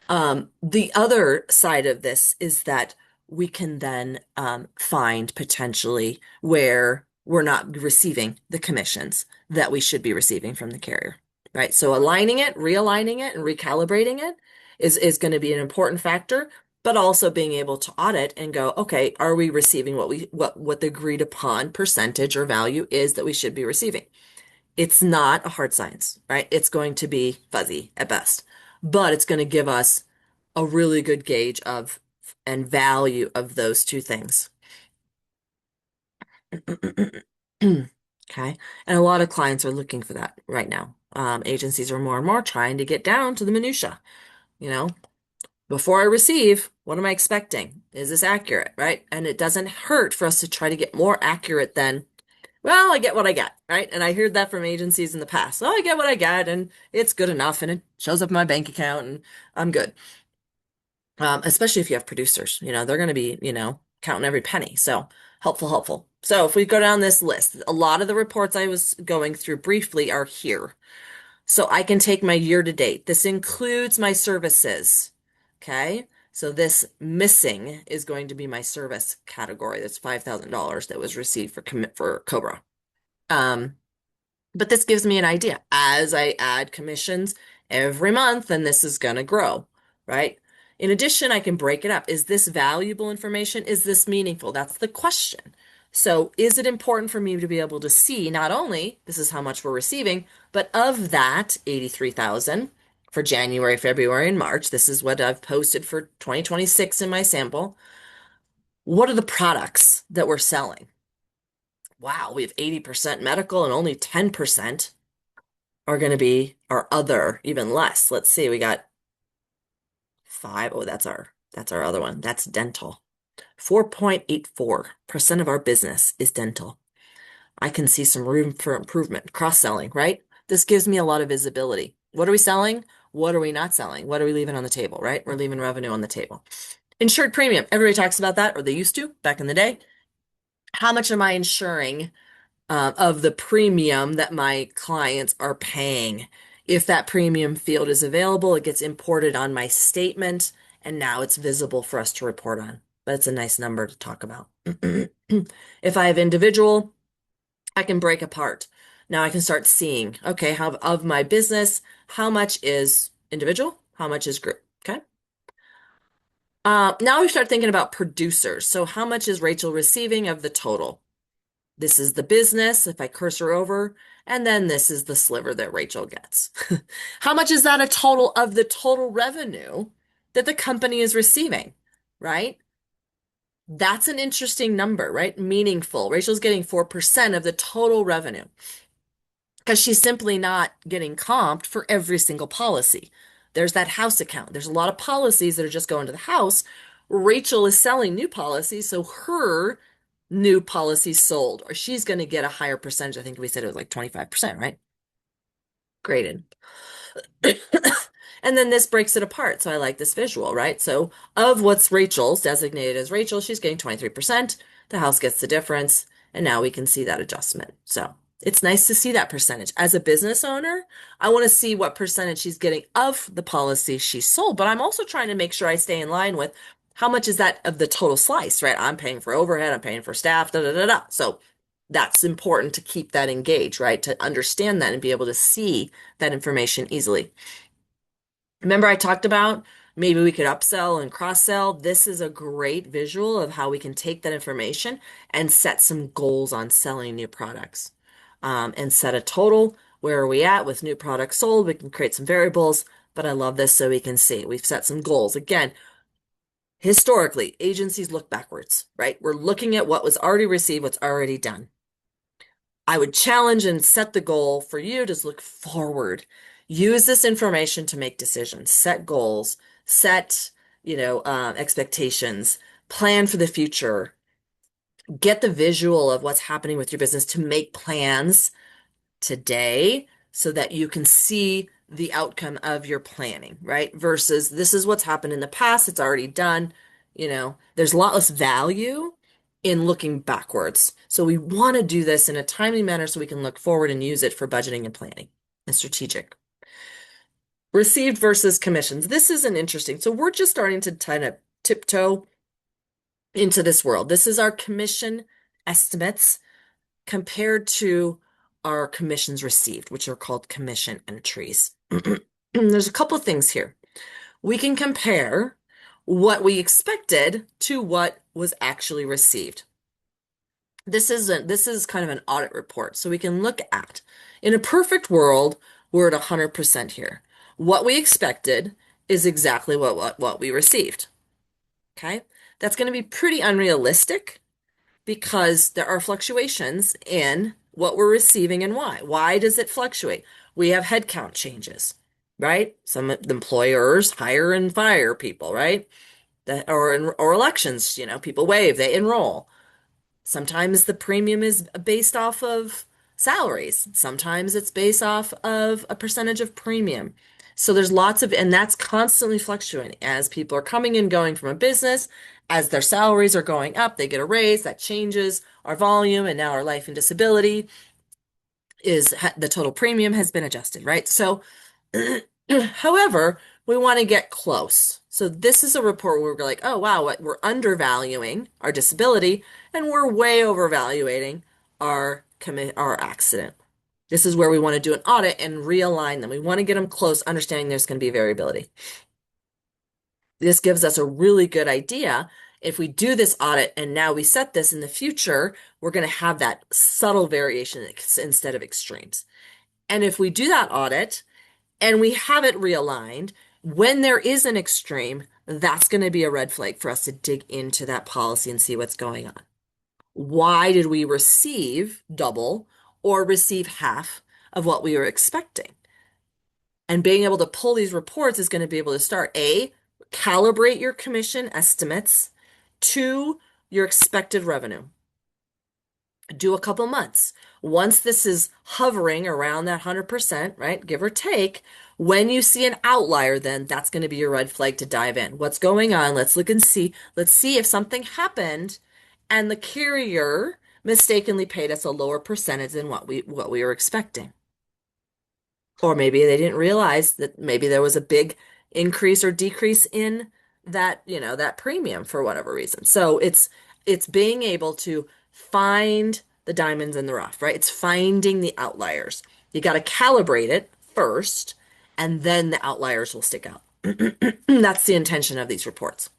The other side of this is that we can then find potentially where we're not receiving the commissions that we should be receiving from the carrier, right? So aligning it, realigning it, and recalibrating it is going to be an important factor, but also being able to audit and go, okay, are we receiving what the agreed upon percentage or value is that we should be receiving? It's not a hard science, right? It's going to be fuzzy at best, but it's going to give us a really good gauge of and value of those two things. Okay. And a lot of clients are looking for that right now. Agencies are more and more trying to get down to the minutia. You know, before I receive, what am I expecting? Is this accurate? Right. And it doesn't hurt for us to try to get more accurate than, well, I get what I get. Right. And I heard that from agencies in the past. Oh, I get what I get and it's good enough and it shows up in my bank account and I'm good. Especially if you have producers, they're going to be, counting every penny. So helpful, helpful. So if we go down this list, a lot of the reports I was going through briefly are here. So I can take my year to date. This includes my services. Okay. So this missing is going to be my service category. That's $5,000 that was received for Cobra. Um, but this gives me an idea. As I add commissions every month, and this is going to grow, right? In addition, I can break it up. Is this valuable information? Is this meaningful? That's the question. So is it important for me to be able to see not only this is how much we're receiving, but of that 83,000 for January, February, and March, this is what I've posted for 2026 in my sample. What are the products that we're selling? Wow, we have 80% medical and only 10% are going to be our other, even less. Let's see, we got five. Oh, that's our other one. That's dental. 4.84% of our business is dental. I can see some room for improvement, cross-selling, right? This gives me a lot of visibility. What are we selling? What are we not selling? What are we leaving on the table, right? We're leaving revenue on the table. Insured premium. Everybody talks about that, or they used to back in the day. How much am I insuring of the premium that my clients are paying? If that premium field is available, it gets imported on my statement, and now it's visible for us to report on. That's a nice number to talk about. If I have individual, I can break apart. Now I can start seeing, okay, how of my business, how much is individual, how much is group, okay? Now we start thinking about producers. So how much is Rachel receiving of the total? This is the business, if I cursor over, and then this is the sliver that Rachel gets. How much is that a total of the total revenue that the company is receiving, right? That's an interesting number, right? Meaningful. Rachel's getting 4% of the total revenue because she's simply not getting comped for every single policy. There's that house account. There's a lot of policies that are just going to the house. Rachel is selling new policies, so her new policies sold, or she's going to get a higher percentage. I think we said it was like 25%, right? Graded. And then this breaks it apart. So I like this visual, right? So of what's Rachel's designated as Rachel, she's getting 23%. The house gets the difference. And now we can see that adjustment. So it's nice to see that percentage. As a business owner, I want to see what percentage she's getting of the policy she sold, but I'm also trying to make sure I stay in line with how much is that of the total slice, right? I'm paying for overhead, I'm paying for staff, da da da da. So that's important to keep that engaged, right? To understand that and be able to see that information easily. Remember, I talked about maybe we could upsell and cross sell. This is a great visual of how we can take that information and set some goals on selling new products, and set a total. Where are we at with new products sold? We can create some variables, but I love this so we can see we've set some goals. Again, historically, agencies look backwards, right? We're looking at what was already received, what's already done. I would challenge and set the goal for you to look forward. Use this information to make decisions, set goals, set, expectations, plan for the future, get the visual of what's happening with your business to make plans today so that you can see the outcome of your planning, right? Versus this is what's happened in the past, it's already done. There's a lot less value in looking backwards. So we want to do this in a timely manner so we can look forward and use it for budgeting and planning and strategic. Received versus commissions. This is an interesting. So we're just starting to kind of tiptoe into this world. This is our commission estimates compared to our commissions received, which are called commission entries. There's a couple of things here. We can compare what we expected to what was actually received. This is kind of an audit report. So we can look at, in a perfect world, we're at 100% here. What we expected is exactly what we received. Okay? That's going to be pretty unrealistic because there are fluctuations in what we're receiving and why. Why does it fluctuate? We have headcount changes, right? Some employers hire and fire people, right? Or elections, people waive, they enroll. Sometimes the premium is based off of salaries. Sometimes it's based off of a percentage of premium. So there's lots of, and that's constantly fluctuating as people are coming and going from a business, as their salaries are going up, they get a raise, that changes our volume, and now our life and disability is the total premium has been adjusted, right? So, however, we want to get close. So this is a report where we're like, oh wow, we're undervaluing our disability and we're way overvaluating our accident. This is where we want to do an audit and realign them. We want to get them close, understanding there's going to be variability. This gives us a really good idea. If we do this audit and now we set this in the future, we're going to have that subtle variation instead of extremes. And if we do that audit and we have it realigned, when there is an extreme, that's going to be a red flag for us to dig into that policy and see what's going on. Why did we receive double or receive half of what we were expecting? And being able to pull these reports is going to be able to start calibrate your commission estimates to your expected revenue. Do a couple months. Once this is hovering around that 100%, right, give or take, when you see an outlier, then that's going to be your red flag to dive in. What's going on? Let's look and see. Let's see if something happened and the carrier mistakenly paid us a lower percentage than what we were expecting. Or maybe they didn't realize that maybe there was a big increase or decrease in that premium for whatever reason. So it's being able to find the diamonds in the rough, right? It's finding the outliers. You got to calibrate it first, and then the outliers will stick out. That's the intention of these reports.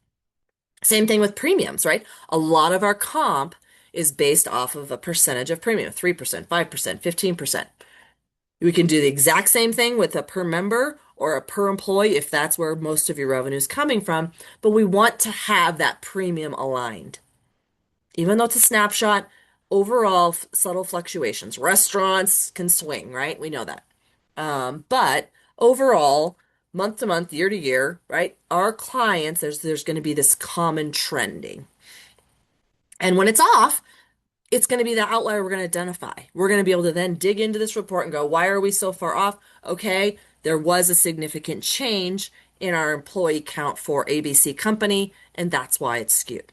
Same thing with premiums, right? A lot of our comp is based off of a percentage of premium, 3%, 5%, 15%. We can do the exact same thing with a per member or a per employee if that's where most of your revenue is coming from, but we want to have that premium aligned. Even though it's a snapshot, overall subtle fluctuations. Restaurants can swing, right? We know that. But overall, month to month, year to year, right? Our clients, there's going to be this common trending. And when it's off, it's going to be the outlier we're going to identify. We're going to be able to then dig into this report and go, why are we so far off? Okay, there was a significant change in our employee count for ABC company, and that's why it's skewed.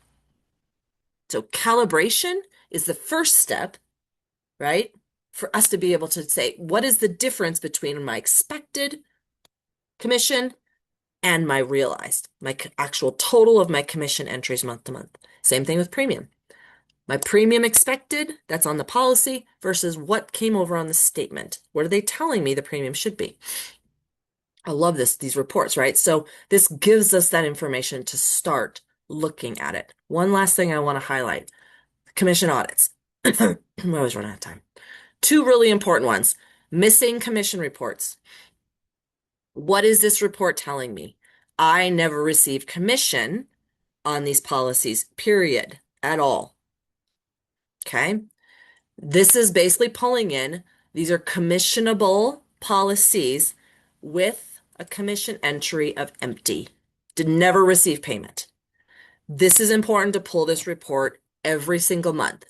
So calibration is the first step, right? For us to be able to say, what is the difference between my expected commission and my realized, my actual total of my commission entries month to month. Same thing with premium. My premium expected, that's on the policy, versus what came over on the statement. What are they telling me the premium should be? I love these reports, right? So this gives us that information to start looking at it. One last thing I want to highlight, commission audits. I always run out of time. Two really important ones. Missing commission reports. What is this report telling me? I never received commission on these policies, period, at all. Okay. This is basically pulling in, these are commissionable policies with a commission entry of empty. Did never receive payment. This is important to pull this report every single month.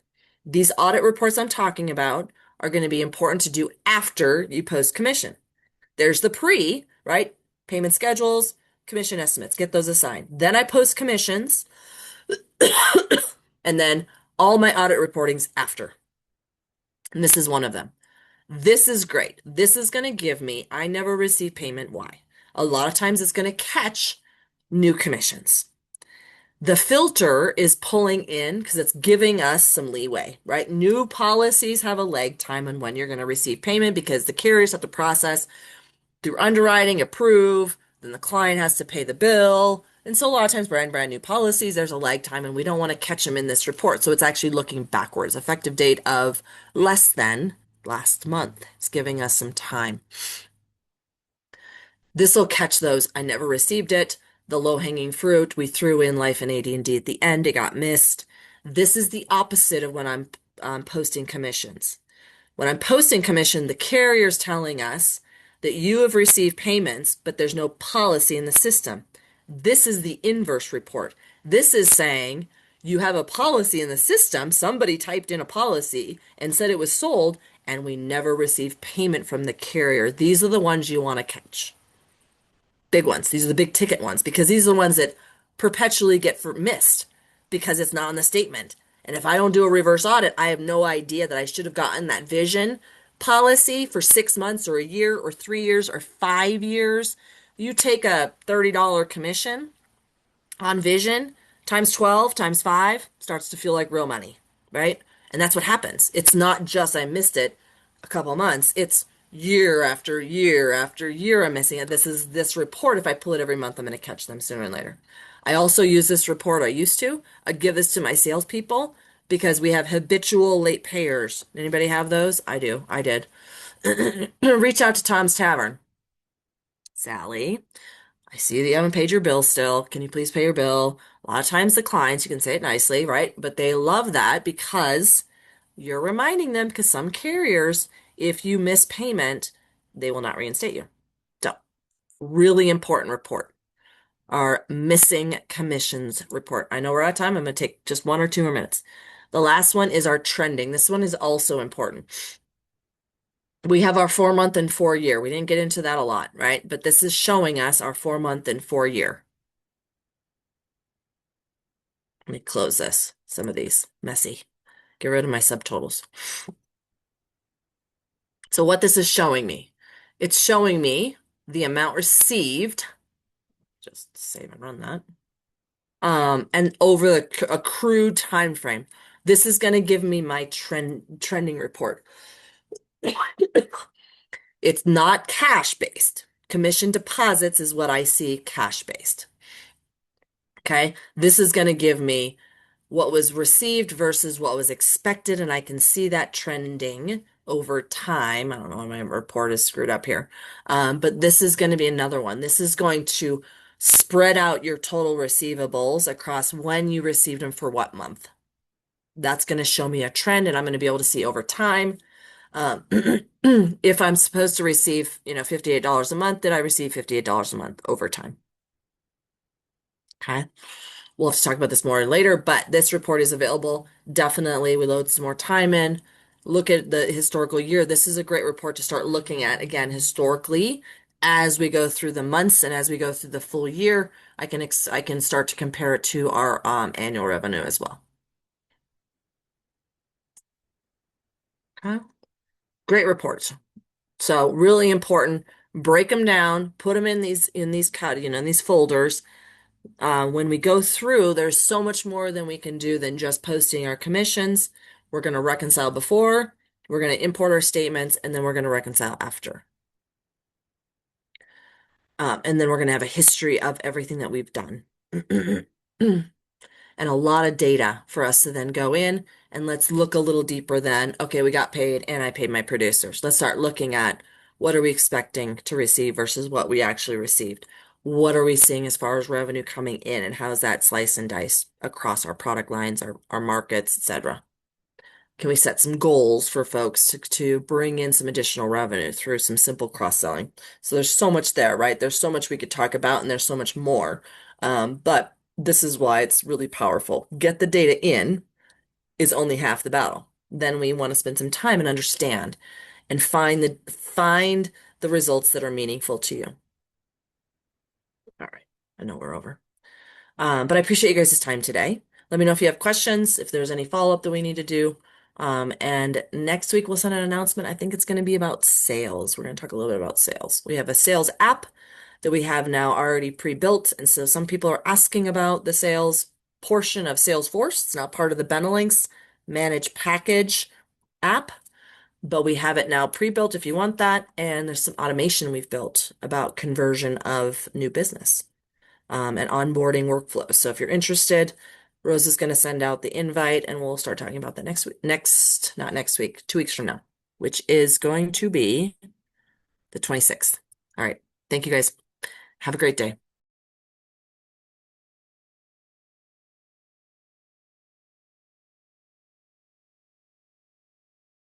These audit reports I'm talking about are going to be important to do after you post commission. There's the pre, right? Payment schedules, commission estimates, get those assigned. Then I post commissions, and then all my audit reportings after. And this is one of them. This is great. This is going to give me, I never received payment. Why? A lot of times it's going to catch new commissions. The filter is pulling in because it's giving us some leeway, right? New policies have a lag time on when you're going to receive payment because the carriers have to process through underwriting, approve, then the client has to pay the bill. And so a lot of times brand new policies, there's a lag time and we don't want to catch them in this report. So it's actually looking backwards. Effective date of less than last month. It's giving us some time. This will catch those. I never received it. The low-hanging fruit, we threw in life and AD&D at the end. It got missed. This is the opposite of when I'm posting commissions. When I'm posting commission, the carrier's telling us that you have received payments, but there's no policy in the system. This is the inverse report. This is saying you have a policy in the system. Somebody typed in a policy and said it was sold, and we never received payment from the carrier. These are the ones you want to catch. Big ones. These are the big ticket ones because these are the ones that perpetually get missed because it's not in the statement. And if I don't do a reverse audit, I have no idea that I should have gotten that vision policy for 6 months or a year or 3 years or 5 years. You take a $30 commission on vision times 12 times 5 starts to feel like real money, right? And that's what happens. It's not just I missed it a couple months. It's year after year after year I'm missing it. This report. If I pull it every month, I'm going to catch them sooner or later. I also use this report. I give this to my salespeople because we have habitual late payers. Anybody have those? I do. I did. Reach out to Tom's Tavern. Sally, I see that you haven't paid your bill still. Can you please pay your bill? A lot of times the clients, you can say it nicely, right? But they love that because you're reminding them because some carriers, if you miss payment, they will not reinstate you. So, really important report. Our missing commissions report. I know we're out of time. I'm going to take just 1 or 2 more minutes. The last one is our trending. This one is also important. We have our 4 month and 4 year. We didn't get into that a lot, right? But this is showing us our 4 month and 4 year. Let me close this. Some of these messy. Get rid of my subtotals. So what this is showing me, it's showing me the amount received. Just save and run that. And over the accrued time frame. This is going to give me my trending report. It's not cash based. Commission deposits is what I see cash based. Okay, this is going to give me what was received versus what was expected, and I can see that trending over time. I don't know why my report is screwed up here, but this is going to be another one. This is going to spread out your total receivables across when you received them for what month. That's going to show me a trend, and I'm going to be able to see over time. If I'm supposed to receive, $58 a month, did I receive $58 a month over time? Okay. We'll have to talk about this more later, but this report is available. Definitely, we load some more time in. Look at the historical year. This is a great report to start looking at, again, historically, as we go through the months and as we go through the full year. I can start to compare it to our annual revenue as well. Okay. Great reports. So really important. break them down, put them in these in these folders. When we go through, there's so much more than we can do than just posting our commissions. We're going to reconcile before, we're going to import our statements, and then we're going to reconcile after. And then we're going to have a history of everything that we've done. And a lot of data for us to then go in and let's look a little deeper then. Okay, we got paid and I paid my producers. Let's start looking at what are we expecting to receive versus what we actually received. What are we seeing as far as revenue coming in and how is that slice and dice across our product lines, our markets, etc. Can we set some goals for folks to bring in some additional revenue through some simple cross-selling? So there's so much there, right? There's so much we could talk about, and there's so much more. But this is why it's really powerful. Get the data in is only half the battle. Then we want to spend some time and understand and find the results that are meaningful to you. All right. I know we're over. But I appreciate you guys' time today. Let me know if you have questions, if there's any follow-up that we need to do. And next week we'll send an announcement. I think it's going to be about sales. We're going to talk a little bit about sales. We have a sales app that we have now already pre-built. And so some people are asking about the sales portion of Salesforce. It's not part of the Benelinx managed package app, but we have it now pre-built if you want that. And there's some automation we've built about conversion of new business and onboarding workflows. So if you're interested, Rose is going to send out the invite and we'll start talking about that next week. Not next week, 2 weeks from now, which is going to be the 26th. All right. Thank you guys. Have a great day.